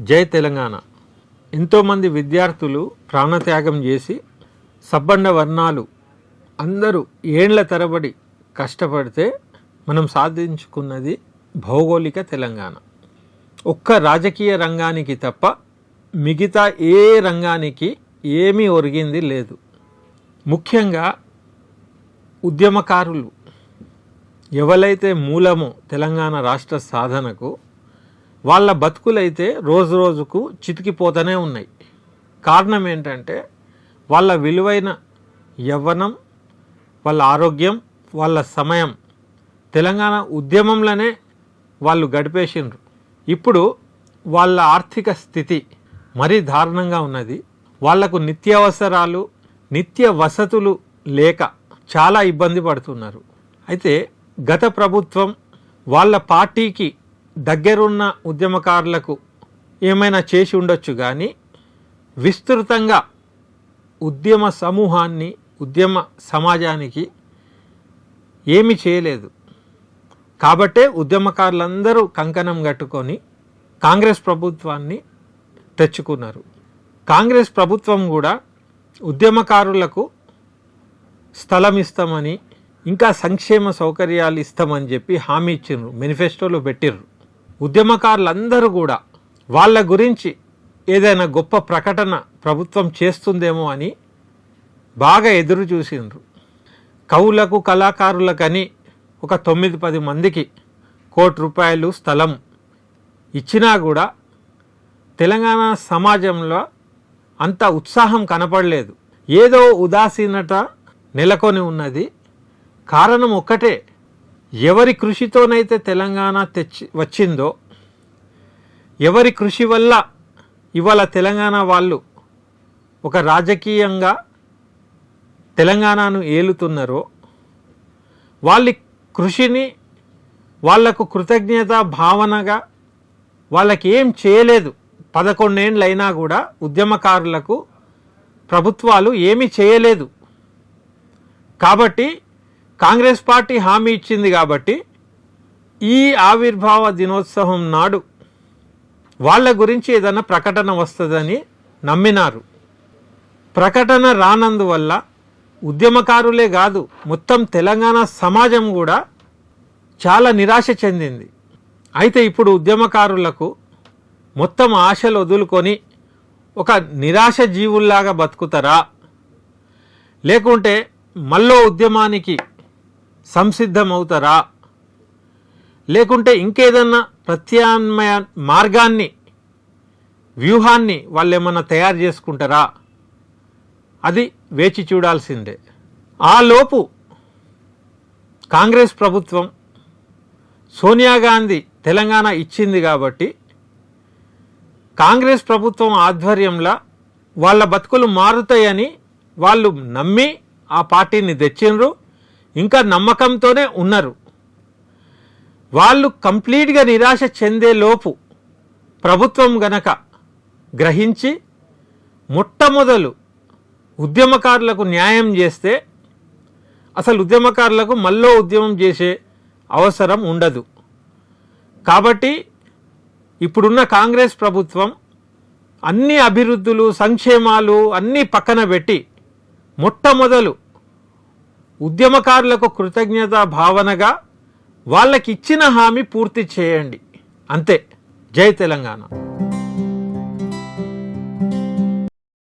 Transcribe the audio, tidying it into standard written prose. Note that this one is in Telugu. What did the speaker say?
జై తెలంగాణ. ఎంతోమంది విద్యార్థులు ప్రాణత్యాగం చేసి సబ్బండ వర్ణాలు అందరూ ఏండ్ల తరబడి కష్టపడితే మనం సాధించుకున్నది భౌగోళిక తెలంగాణ. ఒక్క రాజకీయ రంగానికి తప్ప మిగతా ఏ రంగానికి ఏమీ ఒరిగింది లేదు. ముఖ్యంగా ఉద్యమకారులు ఎవరైతే మూలమో తెలంగాణ రాష్ట్ర సాధనకు వాళ్ళ బతుకులైతే రోజు రోజుకు చితికిపోతూనే ఉన్నాయి. కారణం ఏంటంటే వాళ్ళ విలువైన యవ్వనం, వాళ్ళ ఆరోగ్యం, వాళ్ళ సమయం తెలంగాణ ఉద్యమంలోనే వాళ్ళు గడిపేసిండ్రు. ఇప్పుడు వాళ్ళ ఆర్థిక స్థితి మరీ దారుణంగా ఉన్నది. వాళ్లకు నిత్యావసరాలు, నిత్య వసతులు లేక చాలా ఇబ్బంది పడుతున్నారు. అయితే గత ప్రభుత్వం వాళ్ళ పార్టీకి దగ్గరున్న ఉద్యమకారులకు ఏమైనా చేసి ఉండొచ్చు, కానీ విస్తృతంగా ఉద్యమ సమూహాన్ని, ఉద్యమ సమాజానికి ఏమీ చేయలేదు. కాబట్టే ఉద్యమకారులందరూ కంకణం కట్టుకొని కాంగ్రెస్ ప్రభుత్వాన్ని తెచ్చుకున్నారు. కాంగ్రెస్ ప్రభుత్వం కూడా ఉద్యమకారులకు స్థలం ఇస్తామని, ఇంకా సంక్షేమ సౌకర్యాలు ఇస్తామని చెప్పి హామీ ఇచ్చిండ్రు, మేనిఫెస్టోలో పెట్టిర్రు. ఉద్యమకారులందరూ కూడా వాళ్ళ గురించి ఏదైనా గొప్ప ప్రకటన ప్రభుత్వం చేస్తుందేమో అని బాగా ఎదురు చూసిండ్రు. కవులకు, కళాకారులకని ఒక 9-10 మందికి ₹1 కోటి స్థలం ఇచ్చినా కూడా తెలంగాణ సమాజంలో అంత ఉత్సాహం కనపడలేదు. ఏదో ఉదాసీనత నెలకొని ఉన్నది. కారణం ఒక్కటే, ఎవరి కృషితోనైతే తెలంగాణ వచ్చిందో, ఎవరి కృషి వల్ల ఇవాళ తెలంగాణ వాళ్ళు ఒక రాజకీయంగా తెలంగాణను ఏలుతున్నారో, వాళ్ళ కృషిని వాళ్లకు కృతజ్ఞత భావనగా వాళ్ళకి ఏం చేయలేదు. 11 ఏళ్ళు అయినా కూడా ఉద్యమకారులకు ప్రభుత్వాలు ఏమీ చేయలేదు. కాబట్టి కాంగ్రెస్ పార్టీ హామీ ఇచ్చింది కాబట్టి ఈ ఆవిర్భావ దినోత్సవం నాడు వాళ్ళ గురించి ఏదైనా ప్రకటన వస్తుందని నమ్మినారు. ప్రకటన రానందువల్ల ఉద్యమకారులే కాదు, మొత్తం తెలంగాణ సమాజం కూడా చాలా నిరాశ చెందింది. అయితే ఇప్పుడు ఉద్యమకారులకు మొత్తం ఆశలు వదులుకొని ఒక నిరాశ జీవుల్లాగా బతుకుతారా, లేకుంటే మళ్ళీ ఉద్యమానికి సంసిద్ధమవుతారా, లేకుంటే ఇంకేదన్నా ప్రత్యామ్నాయ మార్గాన్ని, వ్యూహాన్ని వాళ్ళు ఏమన్నా తయారు చేసుకుంటారా, అది వేచి చూడాల్సిందే. ఆలోపు కాంగ్రెస్ ప్రభుత్వం సోనియా గాంధీ తెలంగాణ ఇచ్చింది కాబట్టి కాంగ్రెస్ ప్రభుత్వం ఆధ్వర్యంలో వాళ్ళ బతుకులు మారుతాయని వాళ్ళు నమ్మి ఆ పార్టీని తెచ్చిండ్రు. ఇంకా నమ్మకంతోనే ఉన్నారు. వాళ్ళు కంప్లీట్గా నిరాశ చెందే లోపు ప్రభుత్వం గనక గ్రహించి మొట్టమొదలు ఉద్యమకారులకు న్యాయం చేస్తే అసలు ఉద్యమకారులకు మళ్ళీ ఉద్యమం చేసే అవసరం ఉండదు. కాబట్టి ఇప్పుడున్న కాంగ్రెస్ ప్రభుత్వం అన్ని అభివృద్ధులు, సంక్షేమాలు అన్నీ పక్కన పెట్టి మొట్టమొదలు ఉద్యమకారులకు కృతజ్ఞత భావనగా వాళ్ళకి ఇచ్చిన హామీ పూర్తి చేయండి, అంతే. జై తెలంగాణ.